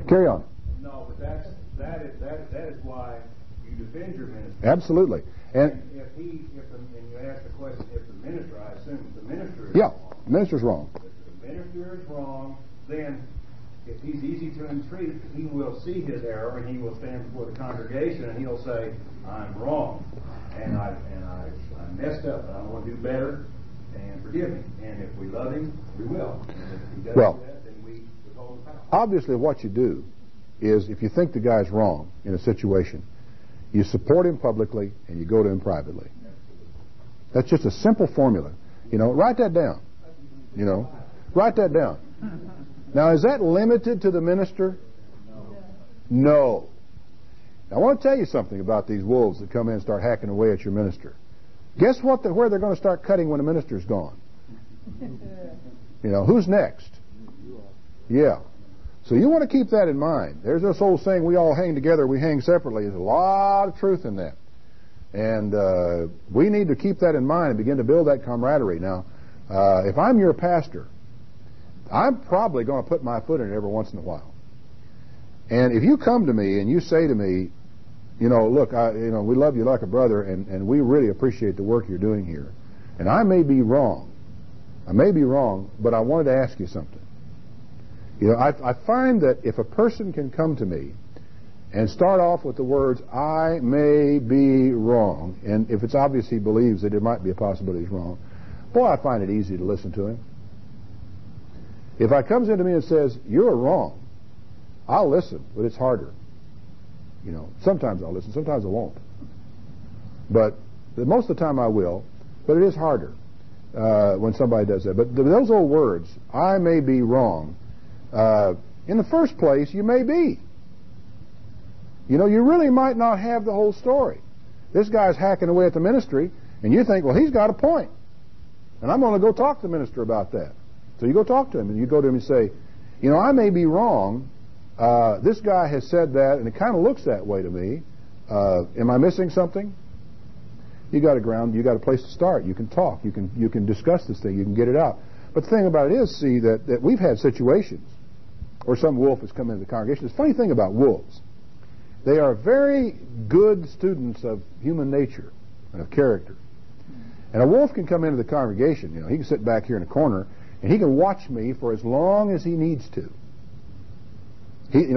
Carry on. No, but that is why you defend your minister. Absolutely. And and you ask the question, if the minister, I assume the minister is yeah, wrong. the minister's wrong. If the minister is wrong, then if he's easy to entreat, he will see his error and he will stand before the congregation and he'll say, I'm wrong and I messed up and I want to do better and forgive me. And if we love him, we will. And if he doesn't do that, then we withhold the power. Obviously what you do is, if you think the guy's wrong in a situation, you support him publicly and you go to him privately. That's just a simple formula. Write that down. Write that down. Now, is that limited to the minister? No. Now, I want to tell you something about these wolves that come in and start hacking away at your minister. Guess what? Where they're going to start cutting when the minister's gone? Who's next? Yeah. So you want to keep that in mind. There's this old saying, we all hang together, we hang separately. There's a lot of truth in that. And we need to keep that in mind and begin to build that camaraderie. Now, if I'm your pastor, I'm probably going to put my foot in it every once in a while. And if you come to me and you say to me, look, we love you like a brother, and we really appreciate the work you're doing here. And I may be wrong, but I wanted to ask you something. I find that if a person can come to me and start off with the words, I may be wrong, and if it's obvious he believes that there might be a possibility he's wrong, boy, I find it easy to listen to him. If he comes into me and says, you're wrong, I'll listen, but it's harder. Sometimes I'll listen, sometimes I won't. But most of the time I will, but it is harder when somebody does that. But those old words, I may be wrong, in the first place, you may be. You really might not have the whole story. This guy's hacking away at the ministry, and you think, well, he's got a point. And I'm going to go talk to the minister about that. So you go talk to him, and you go to him and say, I may be wrong. This guy has said that, and it kind of looks that way to me. Am I missing something? You got a place to start. You can talk. You can discuss this thing. You can get it out. But the thing about it is, see, that we've had situations where some wolf has come into the congregation. The funny thing about wolves, they are very good students of human nature and of character. And a wolf can come into the congregation. He can sit back here in a corner, and he can watch me for as long as he needs to.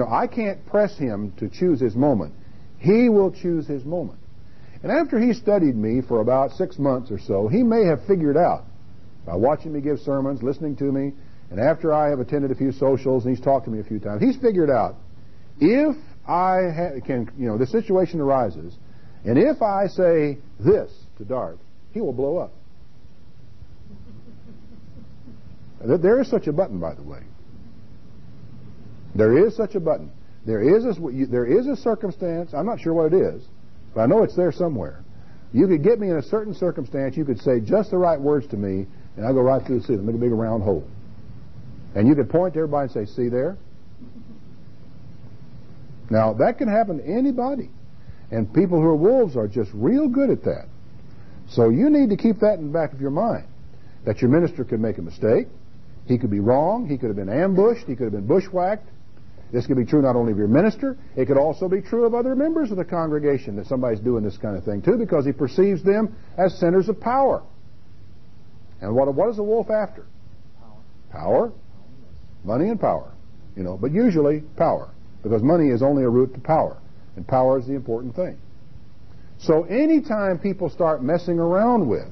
I can't press him to choose his moment. He will choose his moment. And after he studied me for about 6 months or so, he may have figured out, by watching me give sermons, listening to me, and after I have attended a few socials and he's talked to me a few times, he's figured out, if the situation arises, and if I say this to Dart, he will blow up. There is such a button, by the way. There is such a button. There is a circumstance, I'm not sure what it is, but I know it's there somewhere. You could get me in a certain circumstance, you could say just the right words to me, and I'll go right through the ceiling, make a big round hole. And you could point to everybody and say, see there? Now, that can happen to anybody. And people who are wolves are just real good at that. So you need to keep that in the back of your mind, that your minister could make a mistake. He could be wrong. He could have been ambushed. He could have been bushwhacked. This could be true not only of your minister, it could also be true of other members of the congregation, that somebody's doing this kind of thing too, because he perceives them as centers of power. And what is a wolf after? Power. Money and power. But usually power, because money is only a route to power, and power is the important thing. So anytime people start messing around with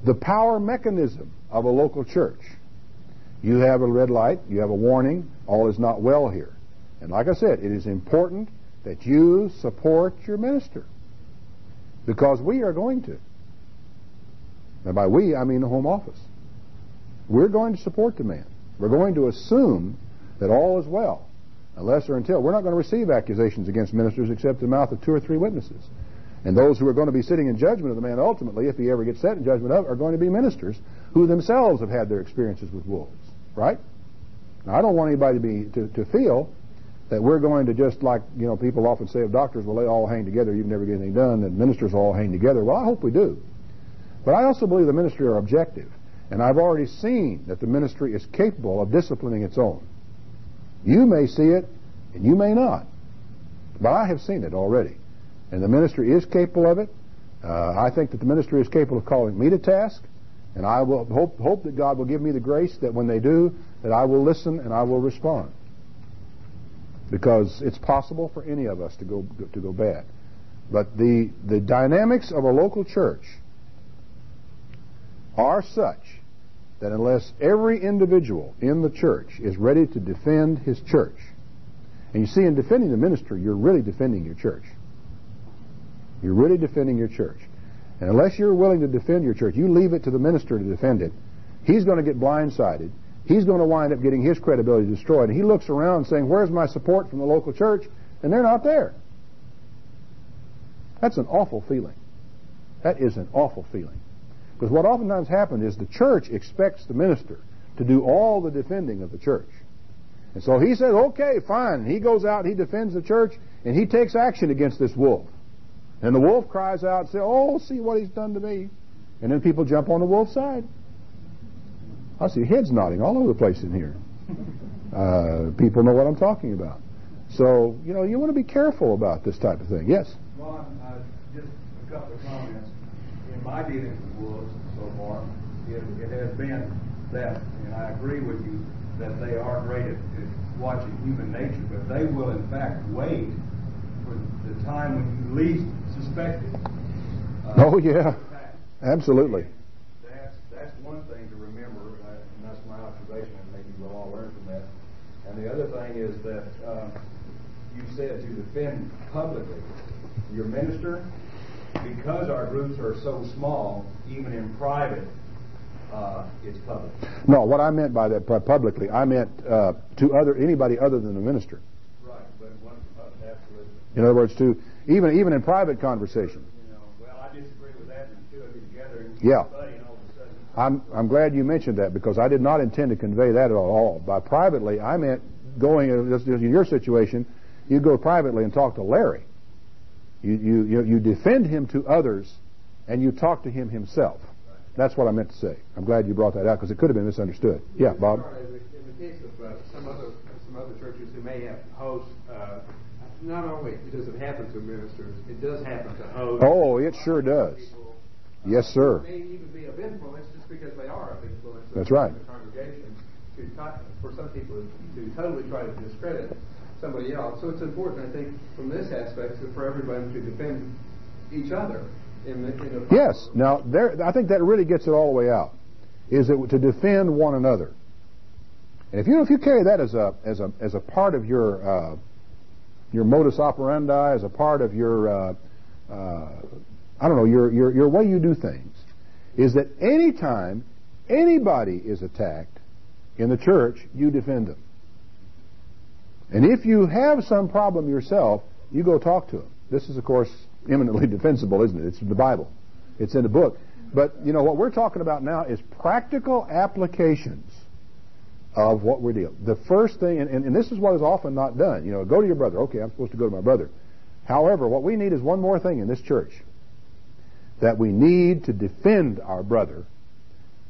the power mechanism of a local church, you have a red light, you have a warning, all is not well here. And like I said, it is important that you support your minister, because we are going to. And by we, I mean the home office. We're going to support the man. We're going to assume that all is well, unless or until. We're not going to receive accusations against ministers except in the mouth of 2 or 3 witnesses. And those who are going to be sitting in judgment of the man ultimately, if he ever gets set in judgment of, are going to be ministers who themselves have had their experiences with wolves. Right? Now, I don't want anybody to feel that we're going to just, like people often say of doctors, well, they all hang together, you can never get anything done, and ministers all hang together. Well, I hope we do. But I also believe the ministry are objective. And I've already seen that the ministry is capable of disciplining its own. You may see it, And you may not. But I have seen it already. And the ministry is capable of it. I think that the ministry is capable of calling me to task. And I will hope that God will give me the grace that when they do, that I will listen and I will respond. Because it's possible for any of us to go bad. But the dynamics of a local church are such that unless every individual in the church is ready to defend his church, and you see, in defending the ministry, you're really defending your church. You're really defending your church. And unless you're willing to defend your church, you leave it to the minister to defend it, he's going to get blindsided. He's going to wind up getting his credibility destroyed. And he looks around saying, where's my support from the local church? And they're not there. That's an awful feeling. That is an awful feeling. Because what oftentimes happens is the church expects the minister to do all the defending of the church. And so he says, okay, fine. He goes out, he defends the church, and he takes action against this wolf. And the wolf cries out and says, oh, see what he's done to me. And then people jump on the wolf's side. I see heads nodding all over the place in here. People know what I'm talking about. So, you want to be careful about this type of thing. Yes? Ron, just a couple of comments. In my dealings with wolves so far, it has been that, and I agree with you, that they are great at watching human nature, but they will in fact wait for the time when you least suspect it. Oh, yeah. Absolutely. That's one thing to remember, and that's my observation, and maybe we'll all learn from that. And the other thing is that you said to defend publicly your minister, because our groups are so small, even in private, it's public. No, what I meant by that publicly, I meant to anybody other than the minister. Right, but absolutely. In other words, to even in private conversation. Well, I disagree with that. And the two of you together, and yeah. Buddy, and all of a sudden. I'm glad you mentioned that, because I did not intend to convey that at all. By privately, I meant going in your situation. You go privately and talk to Larry. You defend him to others, and you talk to him himself. That's what I meant to say. I'm glad you brought that out, because it could have been misunderstood. Yeah, Bob? In the case of some other churches who may have hosts, not only does it happen to ministers, it does happen to hosts. Oh, it sure does. People, yes, sir. May even be of influence just because they are of influence. That's right. In the congregation, for some people to totally try to discredit somebody else. So it's important, I think, from this aspect, for everyone to defend each other. Yes. Now, I think that really gets it all the way out. Is it to defend one another? And if you carry that as a part of your modus operandi, as a part of your your way you do things, is that anytime anybody is attacked in the church, you defend them. And if you have some problem yourself, you go talk to them. This is, of course, eminently defensible, isn't it? It's in the Bible. It's in the book. But, what we're talking about now is practical applications of what we're dealing. The first thing, and this is what is often not done. Go to your brother. Okay, I'm supposed to go to my brother. However, what we need is one more thing in this church. That we need to defend our brother,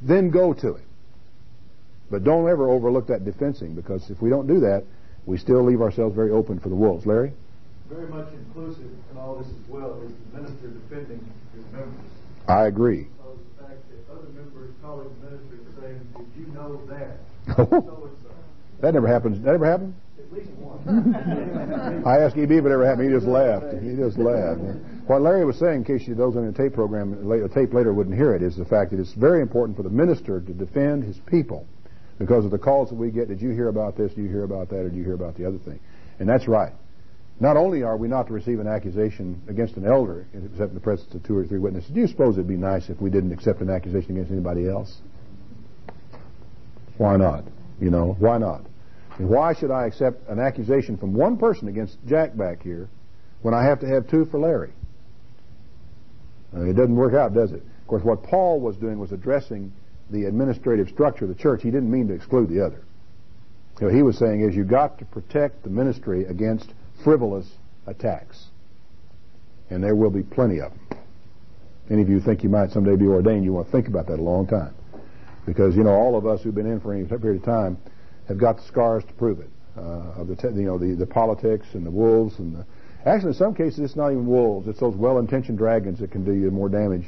then go to him. But don't ever overlook that defensing, because if we don't do that, we still leave ourselves very open for the wolves. Larry? Very much inclusive in all this as well is the minister defending his members. I agree. So the fact that other members calling the minister and saying, "Did you know that?" That never happens. That ever happened? At least once. I asked EB if it ever happened. He just laughed. He just laughed. What Larry was saying, in case those on the tape program, a tape later wouldn't hear it, is the fact that it's very important for the minister to defend his people because of the calls that we get. Did you hear about this? Did you hear about that? Or did you hear about the other thing? And that's right. Not only are we not to receive an accusation against an elder, except in the presence of 2 or 3 witnesses, do you suppose it'd be nice if we didn't accept an accusation against anybody else? Why not? Why not? And why should I accept an accusation from one person against Jack back here when I have to have 2 for Larry? It doesn't work out, does it? Of course, what Paul was doing was addressing the administrative structure of the church. He didn't mean to exclude the other. What he was saying is you've got to protect the ministry against frivolous attacks. And there will be plenty of them. Any of you think you might someday be ordained, you want to think about that a long time. Because, all of us who've been in for any period of time have got the scars to prove it. of the politics and the wolves and the. Actually, in some cases, it's not even wolves. It's those well-intentioned dragons that can do you more damage.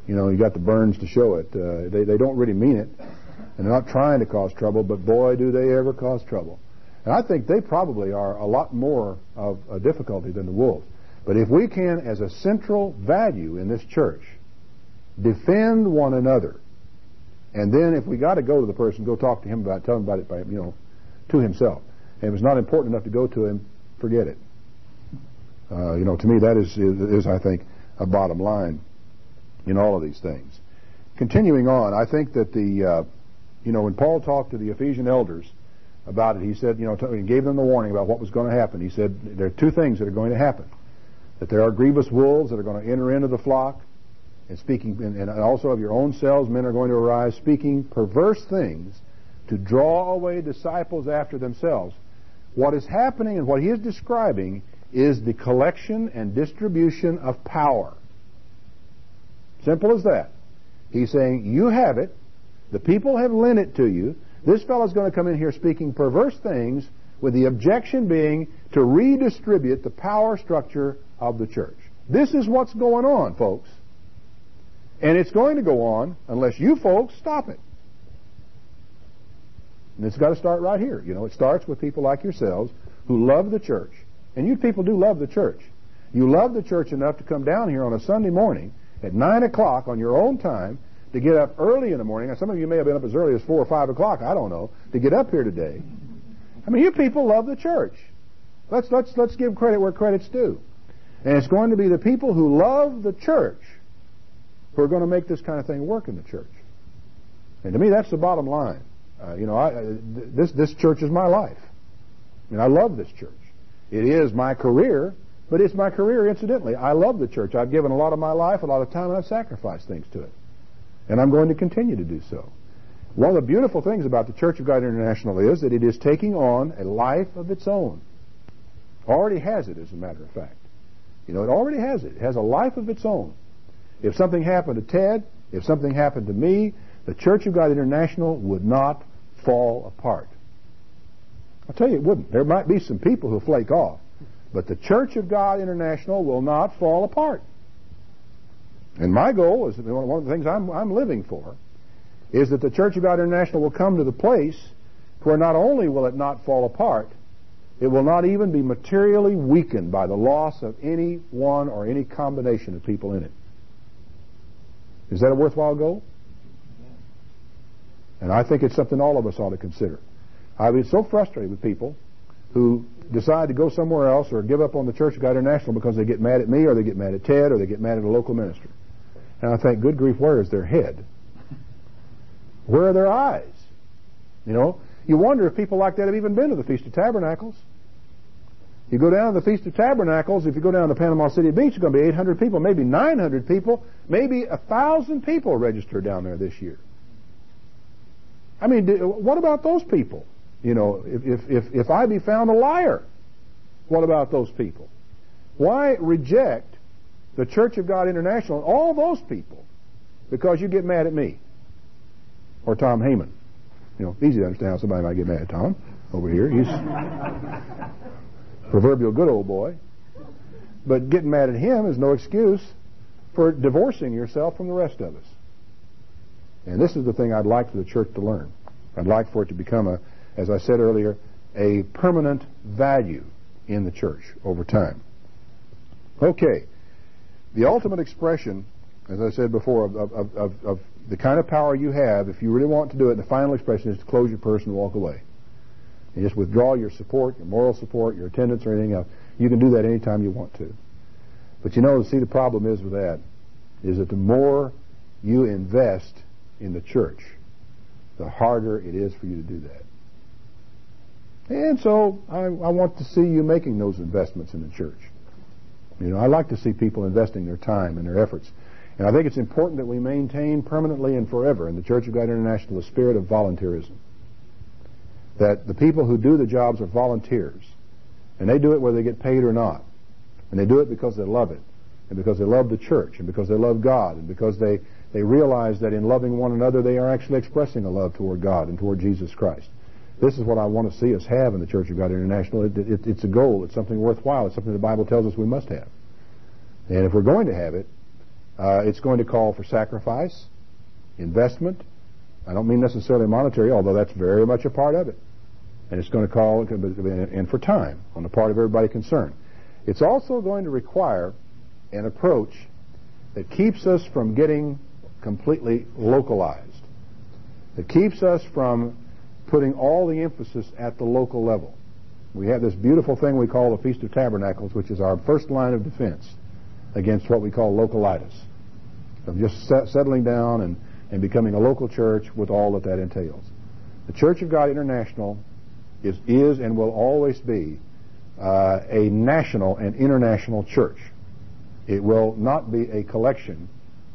You got the burns to show it. They don't really mean it, and they're not trying to cause trouble, but boy, do they ever cause trouble. And I think they probably are a lot more of a difficulty than the wolves. But if we can, as a central value in this church, defend one another, and then if we got to go to the person, go talk to him about it, tell him about it by, to himself. And if it's not important enough to go to him, forget it. To me, that is, I think, a bottom line in all of these things. Continuing on, I think that when Paul talked to the Ephesian elders about it, he said, he gave them the warning about what was going to happen. He said there are two things that are going to happen: that there are grievous wolves that are going to enter into the flock, and speaking, and also of your own selves, men are going to arise speaking perverse things to draw away disciples after themselves. What is happening and what he is describing is the collection and distribution of power. Simple as that. He's saying, you have it. The people have lent it to you. This fellow's going to come in here speaking perverse things, with the objection being to redistribute the power structure of the church. This is what's going on, folks. And it's going to go on unless you folks stop it. And it's got to start right here. It starts with people like yourselves who love the church. And you people do love the church. You love the church enough to come down here on a Sunday morning at 9 o'clock on your own time, to get up early in the morning. Some of you may have been up as early as 4 or 5 o'clock, I don't know, to get up here today. I mean, you people love the church. Let's give credit where credit's due. And it's going to be the people who love the church who are going to make this kind of thing work in the church. And to me, that's the bottom line. This church is my life. I love this church. It is my career, but it's my career incidentally. I love the church. I've given a lot of my life, a lot of time, and I've sacrificed things to it. And I'm going to continue to do so. One of the beautiful things about the Church of God International is that it is taking on a life of its own. Already has it, as a matter of fact. It already has it. It has a life of its own. If something happened to Ted, if something happened to me, the Church of God International would not fall apart. I'll tell you, it wouldn't. There might be some people who flake off, but the Church of God International will not fall apart. And my goal is, one of the things I'm living for, is that the Church of God International will come to the place where not only will it not fall apart, it will not even be materially weakened by the loss of any one or any combination of people in it. Is that a worthwhile goal? And I think it's something all of us ought to consider. I've been so frustrated with people who decide to go somewhere else or give up on the Church of God International because they get mad at me, or they get mad at Ted, or they get mad at a local minister. And I think, good grief, where is their head? Where are their eyes? You wonder if people like that have even been to the Feast of Tabernacles. You go down to the Feast of Tabernacles, if you go down to Panama City Beach, it's going to be 800 people, maybe 900 people, maybe 1,000 people registered down there this year. I mean, what about those people? If I be found a liar, what about those people? Why reject the Church of God International and all those people because you get mad at me or Tom Heyman? Easy to understand how somebody might get mad at Tom over here. He's proverbial good old boy. But getting mad at him is no excuse for divorcing yourself from the rest of us. And this is the thing I'd like for the church to learn. I'd like for it to become, as I said earlier, a permanent value in the church over time. Okay. The ultimate expression, as I said before, of the kind of power you have, if you really want to do it, the final expression is to close your purse and walk away. And just withdraw your support, your moral support, your attendance, or anything else. You can do that anytime you want to. But see, the problem is with that, is that the more you invest in the church, the harder it is for you to do that. And so I want to see you making those investments in the church. I like to see people investing their time and their efforts. And I think it's important that we maintain permanently and forever in the Church of God International the spirit of volunteerism. That the people who do the jobs are volunteers. And they do it whether they get paid or not. And they do it because they love it. And because they love the church. And because they love God. And because they realize that in loving one another they are actually expressing a love toward God and toward Jesus Christ. This is what I want to see us have in the Church of God International. It's a goal. It's something worthwhile. It's something the Bible tells us we must have. And if we're going to have it, it's going to call for sacrifice, investment. I don't mean necessarily monetary, although that's very much a part of it. And it's going to call and for time on the part of everybody concerned. It's also going to require an approach that keeps us from getting completely localized, that keeps us from putting all the emphasis at the local level. We have this beautiful thing we call the Feast of Tabernacles, which is our first line of defense against what we call localitis, of just settling down and becoming a local church with all that that entails. The Church of God International is and will always be a national and international church. It will not be a collection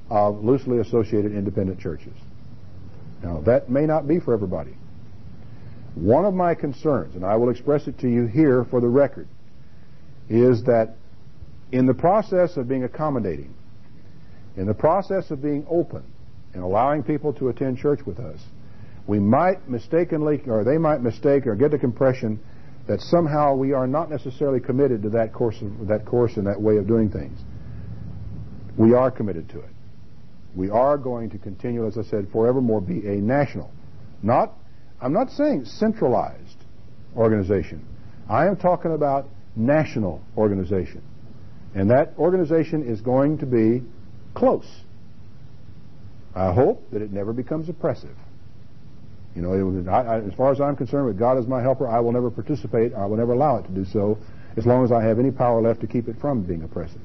of loosely associated independent churches. Now, that may not be for everybody. One of my concerns, and I will express it to you here for the record, is that in the process of being accommodating, in the process of being open and allowing people to attend church with us, we might mistakenly, or they might mistake or get the impression that somehow we are not necessarily committed to that course and that way of doing things. We are committed to it. We are going to continue, as I said, forevermore be a national. I'm not saying centralized organization. I am talking about national organization. And that organization is going to be close. I hope that it never becomes oppressive. You know, as far as I'm concerned, with God as my helper, I will never participate, I will never allow it to do so, as long as I have any power left to keep it from being oppressive.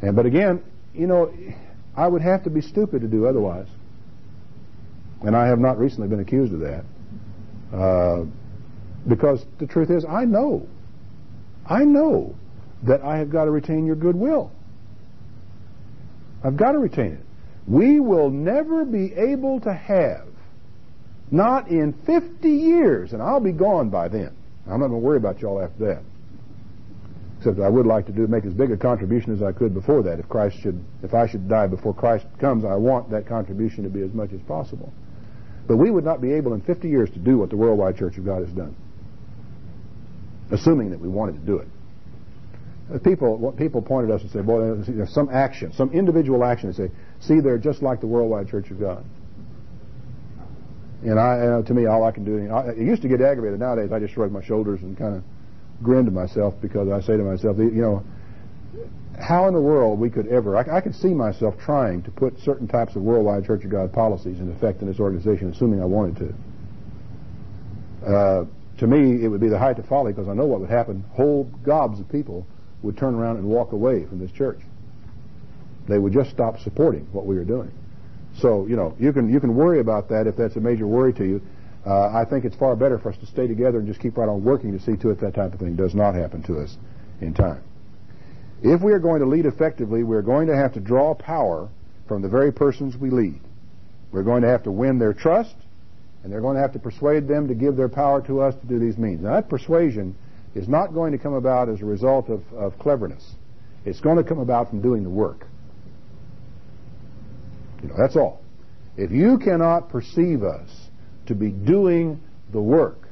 But again, you know, I would have to be stupid to do otherwise. And I have not recently been accused of that. Because the truth is, I know that I have got to retain your goodwill. I've got to retain it. We will never be able to have, not in 50 years, and I'll be gone by then. I'm not going to worry about y'all after that. Except I would like to make as big a contribution as I could before that. If I should die before Christ comes, I want that contribution to be as much as possible. But we would not be able in 50 years to do what the Worldwide Church of God has done, assuming that we wanted to do it. People pointed at us and said, "Boy, there's some action, some individual action." They say, "See, they're just like the Worldwide Church of God." And to me, all I can do, it used to get aggravated. Nowadays, I just shrug my shoulders and kind of grin to myself, because I say to myself, you know, how in the world we could ever, I could see myself trying to put certain types of Worldwide Church of God policies in effect in this organization, assuming I wanted to. To me, it would be the height of folly, because I know what would happen. Whole gobs of people would turn around and walk away from this church. They would just stop supporting what we were doing. So, you know, you can worry about that if that's a major worry to you. I think it's far better for us to stay together and just keep right on working to see to it that type of thing does not happen to us in time. If we are going to lead effectively, we're going to have to draw power from the very persons we lead. We're going to have to win their trust, and they're going to have to persuade them to give their power to us to do these means. Now, that persuasion is not going to come about as a result of cleverness. It's going to come about from doing the work. You know, that's all. If you cannot perceive us to be doing the work,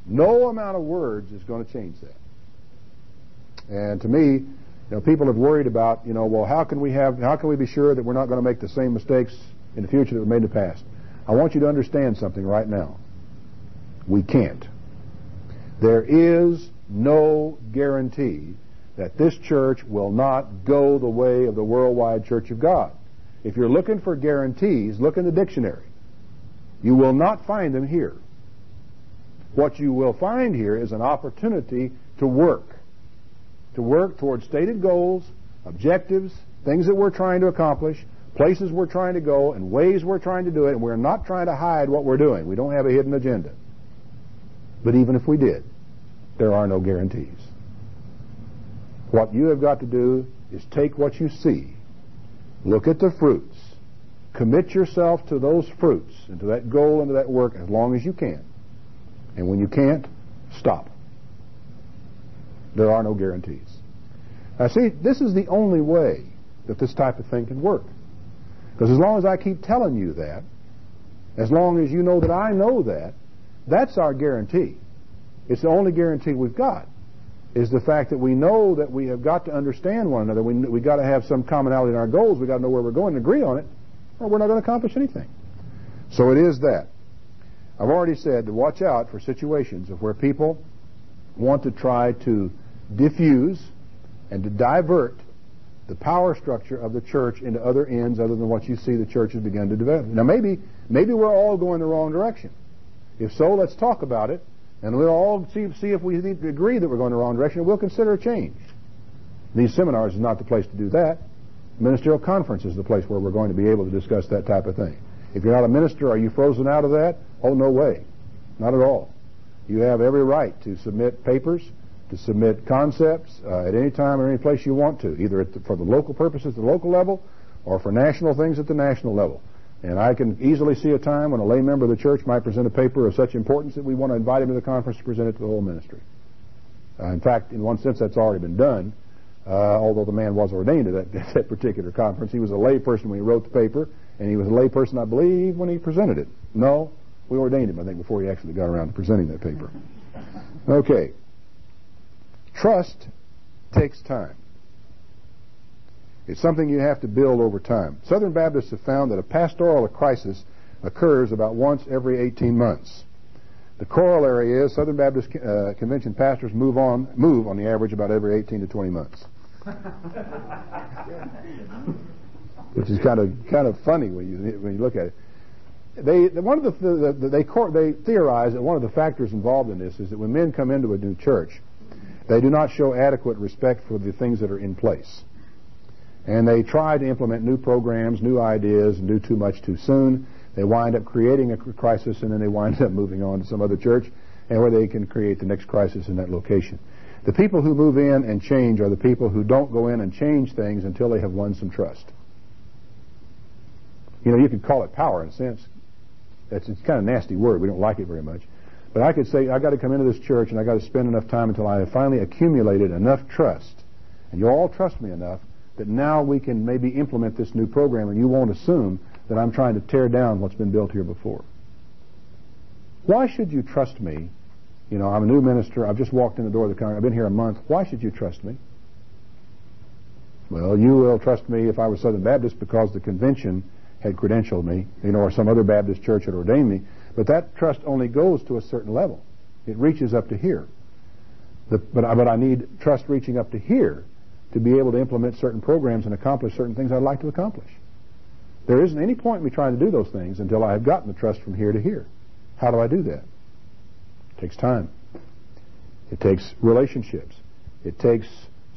no amount of words is going to change that. And to me, you know, people have worried about, you know, well, how can we be sure that we're not going to make the same mistakes in the future that we made in the past? I want you to understand something right now. We can't. There is no guarantee that this church will not go the way of the Worldwide Church of God. If you're looking for guarantees, look in the dictionary. You will not find them here. What you will find here is an opportunity to work towards stated goals, objectives, things that we're trying to accomplish, places we're trying to go, and ways we're trying to do it, and we're not trying to hide what we're doing. We don't have a hidden agenda. But even if we did, there are no guarantees. What you have got to do is take what you see, look at the fruits, commit yourself to those fruits and to that goal and to that work as long as you can. And when you can't, stop. There are no guarantees. Now see, this is the only way that this type of thing can work. Because as long as I keep telling you that, as long as you know that I know that, That's our guarantee. It's the only guarantee we've got, is the fact that we know that we have got to understand one another. We got to have some commonality in our goals. We got to know where we're going and agree on it, or we're not going to accomplish anything. So it is that. I've already said to watch out for situations of where people want to try to diffuse and to divert the power structure of the church into other ends other than what you see the church has begun to develop. Now maybe we're all going the wrong direction. If so, let's talk about it, and we'll all see if we agree that we're going the wrong direction, and we'll consider a change. These seminars is not the place to do that. Ministerial conference is the place where we're going to be able to discuss that type of thing. If you're not a minister, are you frozen out of that? Oh, no way. Not at all. You have every right to submit papers, to submit concepts at any time or any place you want to, either for the local purposes at the local level or for national things at the national level. And I can easily see a time when a lay member of the church might present a paper of such importance that we want to invite him to the conference to present it to the whole ministry. In fact, in one sense, that's already been done, although the man was ordained at that particular conference. He was a lay person when he wrote the paper, and he was a lay person, I believe, when he presented it. No, we ordained him, I think, before he actually got around to presenting that paper. Okay. Trust takes time. It's something you have to build over time. Southern Baptists have found that a pastoral crisis occurs about once every 18 months. The corollary is Southern Baptist Convention pastors move on the average about every 18 to 20 months. Which is kind of funny when you look at it. They theorize that one of the factors involved in this is that when men come into a new church, they do not show adequate respect for the things that are in place. And they try to implement new programs, new ideas, and do too much too soon. They wind up creating a crisis, and then they wind up moving on to some other church, and where they can create the next crisis in that location. The people who move in and change are the people who don't go in and change things until they have won some trust. You know, you could call it power in a sense. It's kind of a nasty word. We don't like it very much. But I could say, I've got to come into this church and I've got to spend enough time until I have finally accumulated enough trust. And you'll all trust me enough that now we can maybe implement this new program, and you won't assume that I'm trying to tear down what's been built here before. Why should you trust me? You know, I'm a new minister. I've just walked in the door of the congregation. I've been here a month. Why should you trust me? Well, you will trust me if I was Southern Baptist because the convention had credentialed me, you know, or some other Baptist church had ordained me. But that trust only goes to a certain level. It reaches up to here. But I need trust reaching up to here to be able to implement certain programs and accomplish certain things I'd like to accomplish. There isn't any point in me trying to do those things until I have gotten the trust from here to here. How do I do that? It takes time. It takes relationships. It takes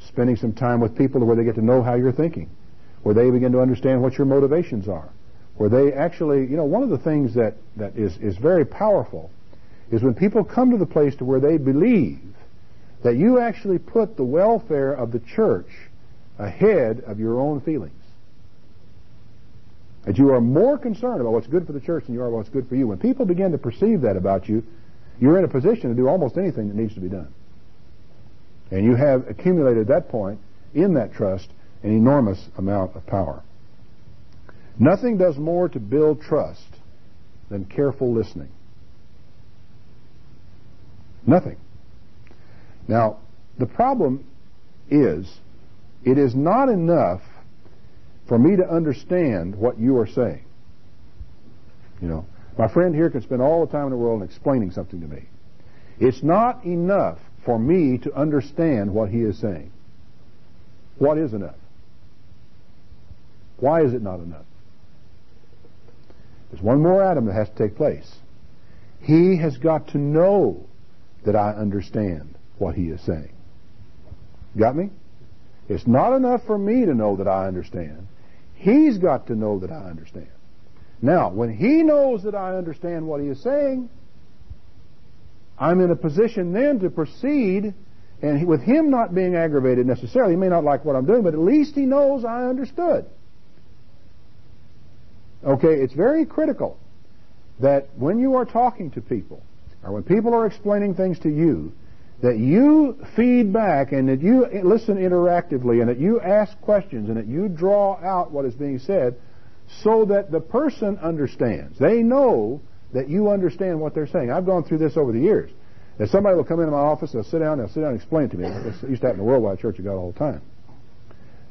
spending some time with people where they get to know how you're thinking, where they begin to understand what your motivations are, where they actually, you know, one of the things that is very powerful is when people come to the place to where they believe that you actually put the welfare of the church ahead of your own feelings. That you are more concerned about what's good for the church than you are what's good for you. When people begin to perceive that about you, you're in a position to do almost anything that needs to be done. And you have accumulated at that point, in that trust, an enormous amount of power. Nothing does more to build trust than careful listening. Nothing. Now, the problem is, it is not enough for me to understand what you are saying. You know, my friend here can spend all the time in the world explaining something to me. It's not enough for me to understand what he is saying. What is enough? Why is it not enough? There's one more item that has to take place. He has got to know that I understand what he is saying. Got me? It's not enough for me to know that I understand. He's got to know that I understand. Now, when he knows that I understand what he is saying, I'm in a position then to proceed, and with him not being aggravated necessarily, he may not like what I'm doing, but at least he knows I understood. Okay, it's very critical that when you are talking to people, or when people are explaining things to you, that you feed back and that you listen interactively and that you ask questions and that you draw out what is being said so that the person understands. They know that you understand what they're saying. I've gone through this over the years. If somebody will come into my office, they'll sit down and explain it to me. This used to happen in the Worldwide Church of God all the time.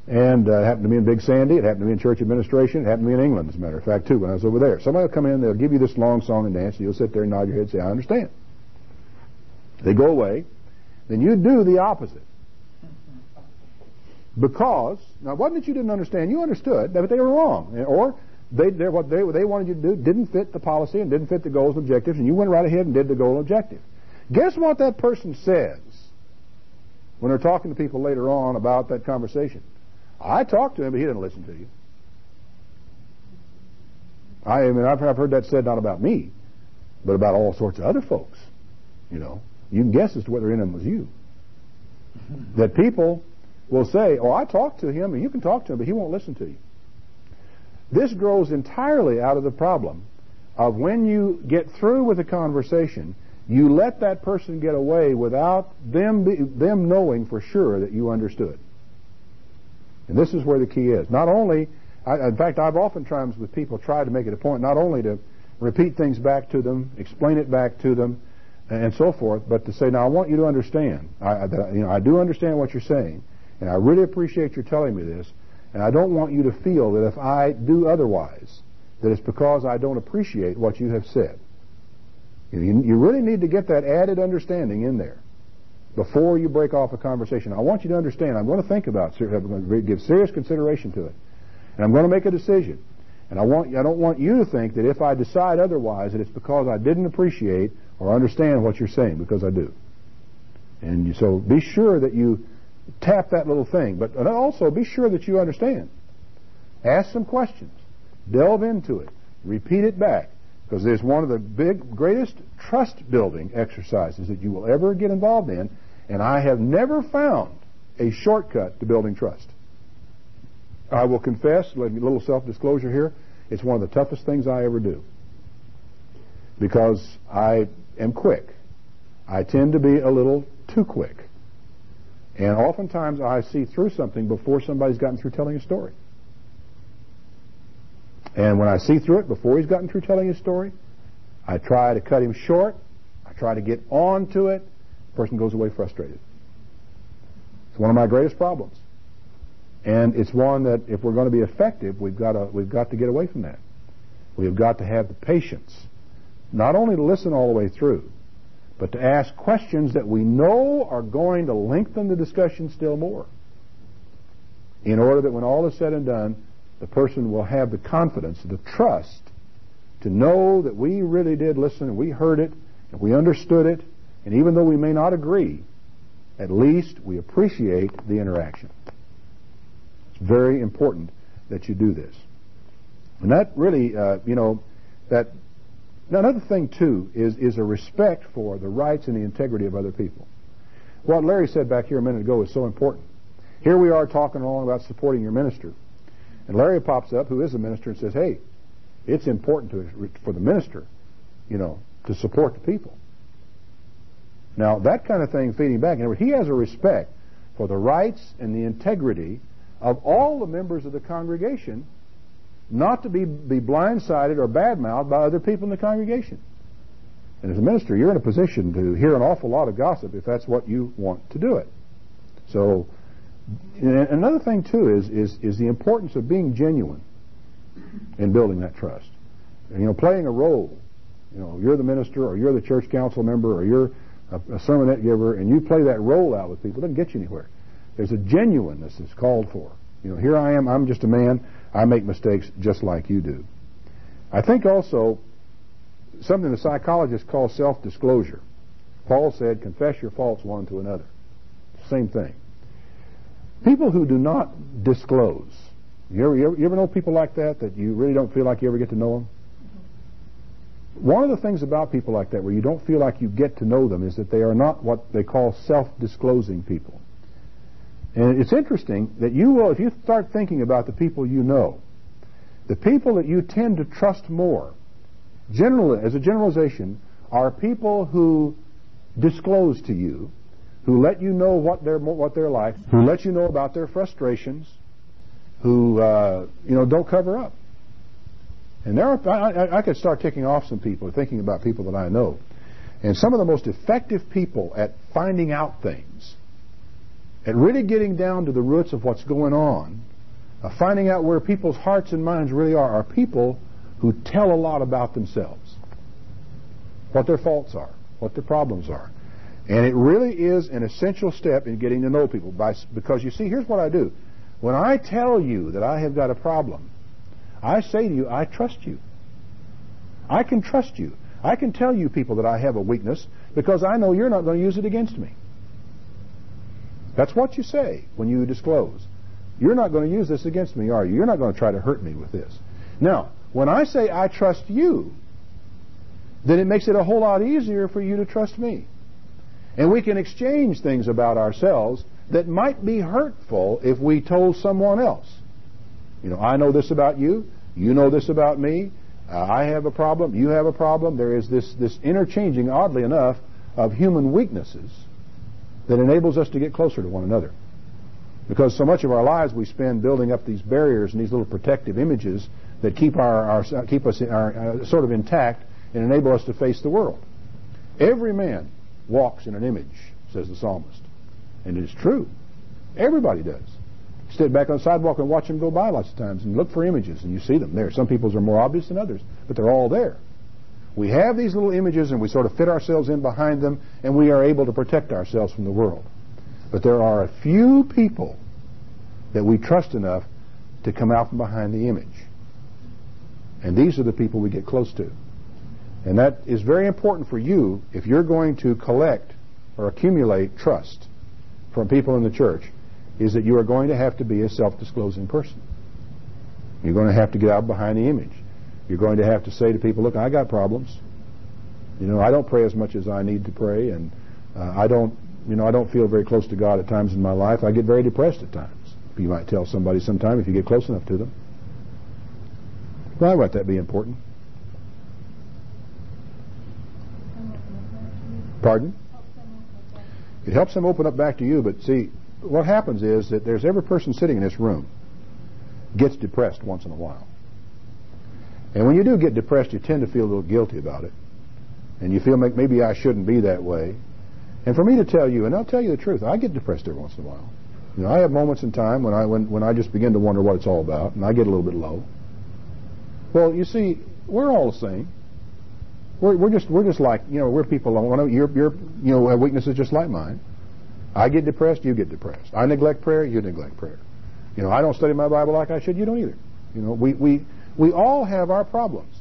And it happened to me in Big Sandy. It happened to me in church administration. It happened to me in England, as a matter of fact, too, when I was over there. Somebody will come in, they'll give you this long song and dance, and you'll sit there and nod your head and say, I understand. They go away. Then you do the opposite. Because, now, wasn't that you didn't understand? You understood, but they were wrong. Or what they wanted you to do didn't fit the policy and didn't fit the goals and objectives, and you went right ahead and did the goal and objective. Guess what that person says when they're talking to people later on about that conversation? I talked to him, but he didn't listen to you. I mean, I've heard that said not about me, but about all sorts of other folks. You know, you can guess as to whether in them was you. That people will say, oh, I talked to him, and you can talk to him, but he won't listen to you. This grows entirely out of the problem of when you get through with a conversation, you let that person get away without them knowing for sure that you understood. And this is where the key is. Not only, in fact, I've oftentimes with people tried to make it a point not only to repeat things back to them, explain it back to them, and so forth, but to say, now I want you to understand. I do understand what you're saying, and I really appreciate your telling me this, and I don't want you to feel that if I do otherwise, that it's because I don't appreciate what you have said. You really need to get that added understanding in there before you break off a conversation. I want you to understand, I'm going to think about it, I'm going to give serious consideration to it, and I'm going to make a decision. And I don't want you to think that if I decide otherwise, that it's because I didn't appreciate or understand what you're saying, because I do. And so be sure that you tap that little thing, but also be sure that you understand. Ask some questions. Delve into it. Repeat it back. Because there's one of the greatest trust-building exercises that you will ever get involved in, and I have never found a shortcut to building trust. I will confess, a little self-disclosure here, it's one of the toughest things I ever do. Because I am quick. I tend to be a little too quick. And oftentimes I see through something before somebody's gotten through telling a story. And when I see through it before he's gotten through telling his story, I try to cut him short. I try to get on to it. The person goes away frustrated. It's one of my greatest problems. And it's one that if we're going to be effective, we've got to get away from that. We've got to have the patience, not only to listen all the way through, but to ask questions that we know are going to lengthen the discussion still more, in order that when all is said and done, the person will have the confidence, the trust, to know that we really did listen and we heard it and we understood it, and even though we may not agree, at least we appreciate the interaction. It's very important that you do this. And that really, that another thing too is a respect for the rights and the integrity of other people. What Larry said back here a minute ago is so important. Here we are talking along about supporting your minister. And Larry pops up, who is a minister, and says, hey, it's important for the minister, to support the people. Now, that kind of thing feeding back, he has a respect for the rights and the integrity of all the members of the congregation, not to be blindsided or bad-mouthed by other people in the congregation. And as a minister, you're in a position to hear an awful lot of gossip if that's what you want to do it. So, and another thing too is the importance of being genuine in building that trust. Playing a role. You're the minister, or you're the church council member, or you're a sermonette giver, and you play that role out with people. It doesn't get you anywhere. There's a genuineness that's called for. Here I am. I'm just a man. I make mistakes just like you do. I think also something the psychologists call self-disclosure. Paul said, "Confess your faults one to another." Same thing. People who do not disclose. You ever know people like that you really don't feel like you ever get to know them? One of the things about people like that where you don't feel like you get to know them is that they are not what they call self-disclosing people. And it's interesting that you will, if you start thinking about the people you know, the people that you tend to trust more, generally, as a generalization, are people who disclose to you, who let you know what they're like, who let you know about their frustrations, who don't cover up. And I could start ticking off some people, thinking about people that I know. And some of the most effective people at finding out things, at really getting down to the roots of what's going on, finding out where people's hearts and minds really are people who tell a lot about themselves, what their faults are, what their problems are. And it really is an essential step in getting to know people. Because you see, here's what I do. When I tell you that I have got a problem, I say to you, I trust you. I can trust you. I can tell you people that I have a weakness because I know you're not going to use it against me. That's what you say when you disclose. You're not going to use this against me, are you? You're not going to try to hurt me with this. Now, when I say I trust you, then it makes it a whole lot easier for you to trust me. And we can exchange things about ourselves that might be hurtful if we told someone else. You know, I know this about you. You know this about me. I have a problem. You have a problem. There is this interchanging, oddly enough, of human weaknesses that enables us to get closer to one another. Because so much of our lives we spend building up these barriers and these little protective images that keep us sort of intact and enable us to face the world. Every man walks in an image, says the psalmist. And it's true. Everybody does. Stand back on the sidewalk and watch them go by lots of times and look for images, and you see them there. Some people's are more obvious than others, but they're all there. We have these little images, and we sort of fit ourselves in behind them, and we are able to protect ourselves from the world. But there are a few people that we trust enough to come out from behind the image. And these are the people we get close to. And that is very important for you if you're going to collect or accumulate trust from people in the church, is that you are going to have to be a self-disclosing person. You're going to have to get out behind the image. You're going to have to say to people, look, I got problems. You know, I don't pray as much as I need to pray, and I don't feel very close to God at times in my life. I get very depressed at times. You might tell somebody sometime if you get close enough to them. Why might that be important? Pardon? It helps them open up back to you, but see, what happens is that there's every person sitting in this room gets depressed once in a while. And when you do get depressed, you tend to feel a little guilty about it. And you feel like maybe I shouldn't be that way. And for me to tell you, and I'll tell you the truth, I get depressed every once in a while. You know, I have moments in time when I just begin to wonder what it's all about, and I get a little bit low. Well, you see, we're all the same. We're just like, you know, we're people. Your weaknesses just like mine. I get depressed, you get depressed. I neglect prayer, you neglect prayer. You know, I don't study my Bible like I should, you don't either. You know, we all have our problems.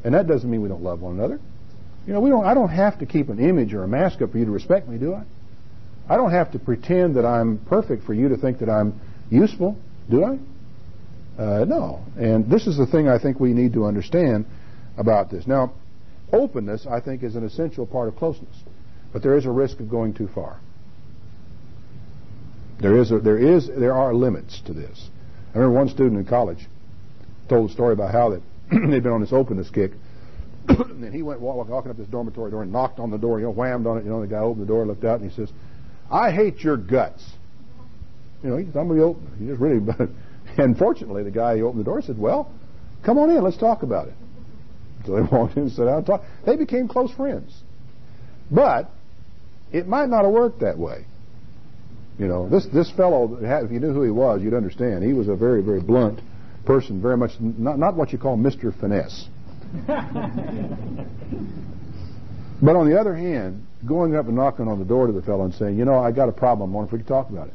And that doesn't mean we don't love one another. You know, I don't have to keep an image or a mask up for you to respect me, do I? I don't have to pretend that I'm perfect for you to think that I'm useful, do I? No. And this is the thing I think we need to understand about this. Now, openness, I think, is an essential part of closeness. But there is a risk of going too far. There are limits to this. I remember one student in college told a story about how that they'd been on this openness kick, and then he went walking up this dormitory door and knocked on the door, whammed on it. The guy opened the door, looked out, and he says, "I hate your guts." He's somebody open. He just really, and fortunately, the guy who opened the door said, "Well, come on in, let's talk about it." So they walked in and sat down and talked. They became close friends. But it might not have worked that way. This fellow, if you knew who he was, you'd understand. He was a very, very blunt person, very much not what you call Mr. Finesse. But on the other hand, going up and knocking on the door to the fellow and saying, I got a problem, I wonder if we could talk about it.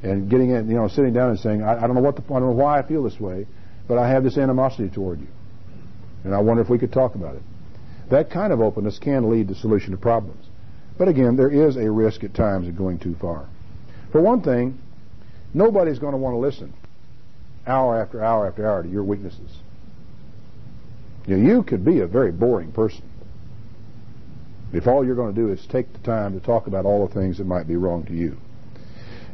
And getting in, sitting down and saying, I don't know why I feel this way, but I have this animosity toward you. And I wonder if we could talk about it. That kind of openness can lead to solution to problems. But again, there is a risk at times of going too far. For one thing, nobody's going to want to listen hour after hour after hour to your weaknesses. You could be a very boring person if all you're going to do is take the time to talk about all the things that might be wrong to you.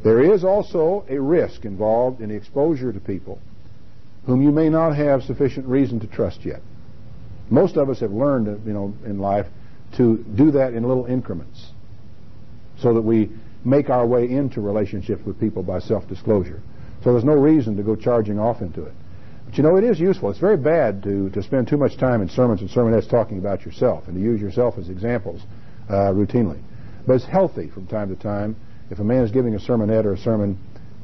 There is also a risk involved in the exposure to people whom you may not have sufficient reason to trust yet. Most of us have learned, in life to do that in little increments so that we make our way into relationships with people by self-disclosure. So there's no reason to go charging off into it. But you know, it is useful. It's very bad to spend too much time in sermons and sermonettes talking about yourself and to use yourself as examples routinely. But it's healthy from time to time, if a man is giving a sermonette or a sermon,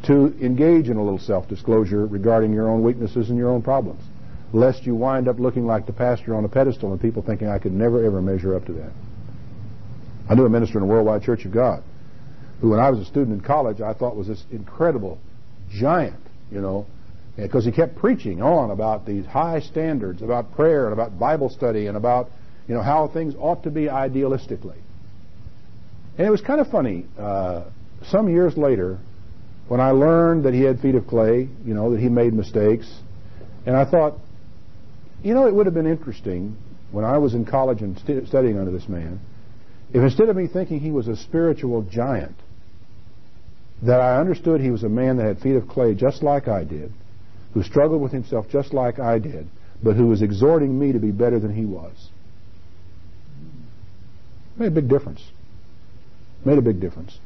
to engage in a little self-disclosure regarding your own weaknesses and your own problems, lest you wind up looking like the pastor on a pedestal and people thinking, I could never, ever measure up to that. I knew a minister in a worldwide Church of God who, when I was a student in college, I thought was this incredible giant, you know, because he kept preaching on about these high standards, about prayer and about Bible study and about, you know, how things ought to be idealistically. And it was kind of funny. Some years later, when I learned that he had feet of clay, you know, that he made mistakes, and I thought, you know, it would have been interesting when I was in college and studying under this man, if instead of me thinking he was a spiritual giant, that I understood he was a man that had feet of clay just like I did, who struggled with himself just like I did, but who was exhorting me to be better than he was. Made a big difference. Made a big difference.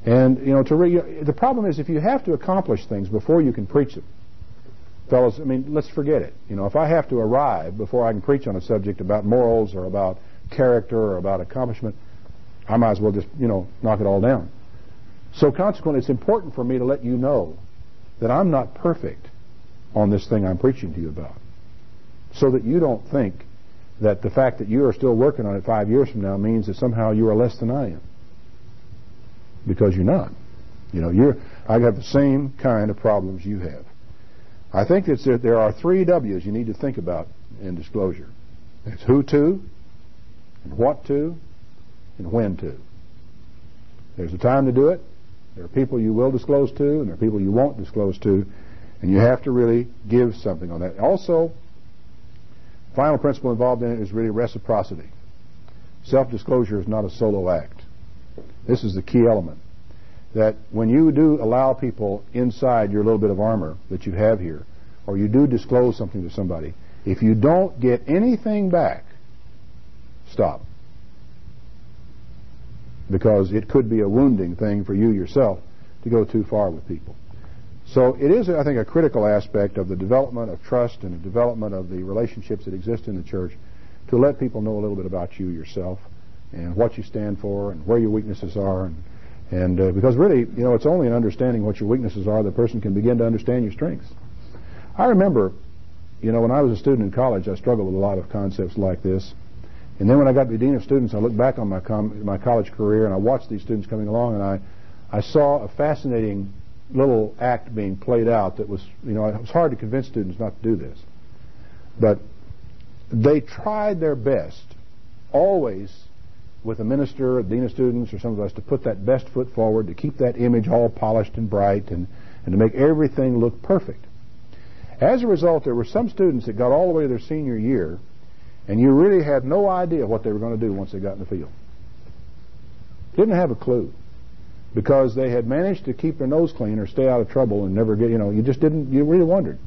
And, you know, the problem is if you have to accomplish things before you can preach them, fellas, I mean, let's forget it. You know, if I have to arrive before I can preach on a subject about morals or about character or about accomplishment, I might as well just, you know, knock it all down. So consequently, it's important for me to let you know that I'm not perfect on this thing I'm preaching to you about, so that you don't think that the fact that you are still working on it 5 years from now means that somehow you are less than I am. Because you're not. You know, I have the same kind of problems you have. I think that there are 3 W's you need to think about in disclosure. It's who to, and what to, and when to. There's a time to do it. There are people you will disclose to, and there are people you won't disclose to, and you have to really give something on that. Also, final principle involved in it is really reciprocity. Self-disclosure is not a solo act. This is the key element. That when you do allow people inside your little bit of armor that you have here, or you do disclose something to somebody, if you don't get anything back, stop. Because it could be a wounding thing for you yourself to go too far with people. So it is, I think, a critical aspect of the development of trust and the development of the relationships that exist in the church to let people know a little bit about you yourself and what you stand for and where your weaknesses are. And because really, you know, it's only in understanding what your weaknesses are the person can begin to understand your strengths. I remember, you know, when I was a student in college, I struggled with a lot of concepts like this. And then when I got to be dean of students, I looked back on my college career and I watched these students coming along, and I saw a fascinating little act being played out that was, you know, it was hard to convince students not to do this. But they tried their best, always with a minister, a dean of students, or some of us, to put that best foot forward, to keep that image all polished and bright, and to make everything look perfect. As a result, there were some students that got all the way to their senior year, and you really had no idea what they were going to do once they got in the field. Didn't have a clue, because they had managed to keep their nose clean or stay out of trouble and never get, you know, you really wondered.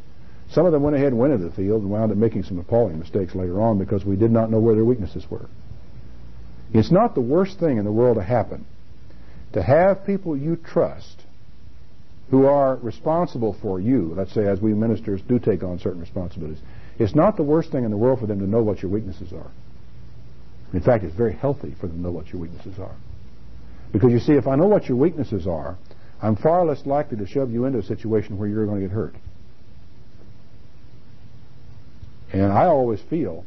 Some of them went ahead and went into the field and wound up making some appalling mistakes later on because we did not know where their weaknesses were. It's not the worst thing in the world to happen to have people you trust who are responsible for you, let's say as we ministers do take on certain responsibilities. It's not the worst thing in the world for them to know what your weaknesses are. In fact, it's very healthy for them to know what your weaknesses are. Because you see, if I know what your weaknesses are, I'm far less likely to shove you into a situation where you're going to get hurt. And I always feel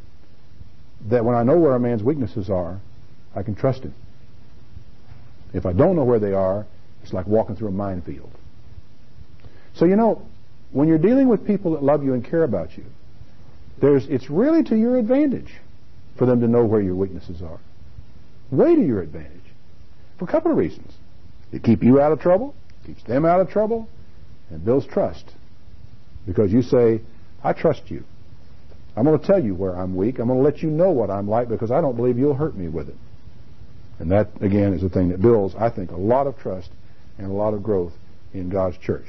that when I know where a man's weaknesses are, I can trust him. If I don't know where they are, it's like walking through a minefield. So, you know, when you're dealing with people that love you and care about you, it's really to your advantage for them to know where your weaknesses are. Way to your advantage. For a couple of reasons. It keeps you out of trouble, keeps them out of trouble, and builds trust. Because you say, I trust you. I'm going to tell you where I'm weak. I'm going to let you know what I'm like because I don't believe you'll hurt me with it. And that, again, is the thing that builds, I think, a lot of trust and a lot of growth in God's church.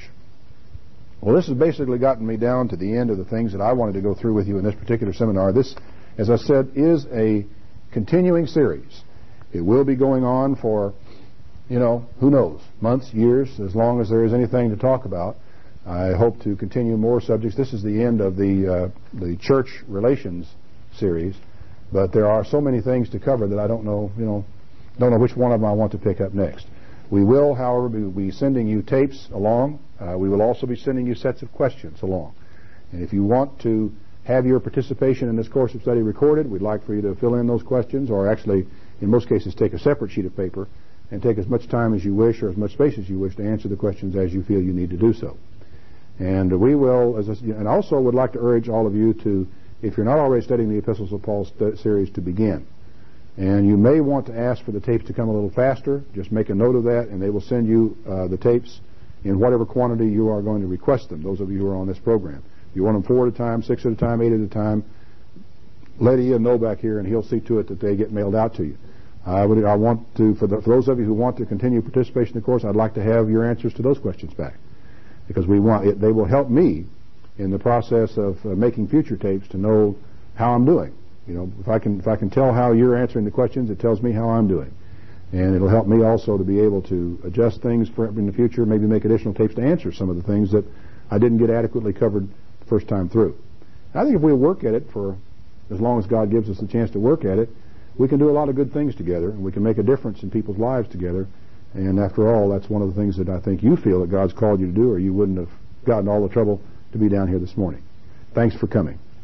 Well, this has basically gotten me down to the end of the things that I wanted to go through with you in this particular seminar. This, as I said, is a continuing series. It will be going on for, you know, who knows, months, years, as long as there is anything to talk about. I hope to continue more subjects. This is the end of the church relations series, but there are so many things to cover that I don't know which one of them I want to pick up next. We will, however, be sending you tapes along. We will also be sending you sets of questions along. And if you want to have your participation in this course of study recorded, we'd like for you to fill in those questions, or actually, in most cases, take a separate sheet of paper and take as much time as you wish or as much space as you wish to answer the questions as you feel you need to do so. And we will, and also would like to urge all of you to, if you're not already studying the Epistles of Paul series, to begin. And you may want to ask for the tapes to come a little faster. Just make a note of that, and they will send you the tapes in whatever quantity you are going to request them, those of you who are on this program. If you want them 4 at a time, 6 at a time, 8 at a time, let Ian know back here, and he'll see to it that they get mailed out to you. I want to, for those of you who want to continue participation in the course, I'd like to have your answers to those questions back, because they will help me in the process of making future tapes to know how I'm doing. If I can tell how you're answering the questions, it tells me how I'm doing, and it'll help me also to be able to adjust things in the future, maybe make additional tapes to answer some of the things that I didn't get adequately covered the first time through. I think if we work at it for as long as God gives us the chance to work at it, we can do a lot of good things together, and we can make a difference in people's lives together. And after all, that's one of the things that I think you feel that God's called you to do, or you wouldn't have gotten all the trouble to be down here this morning. Thanks for coming.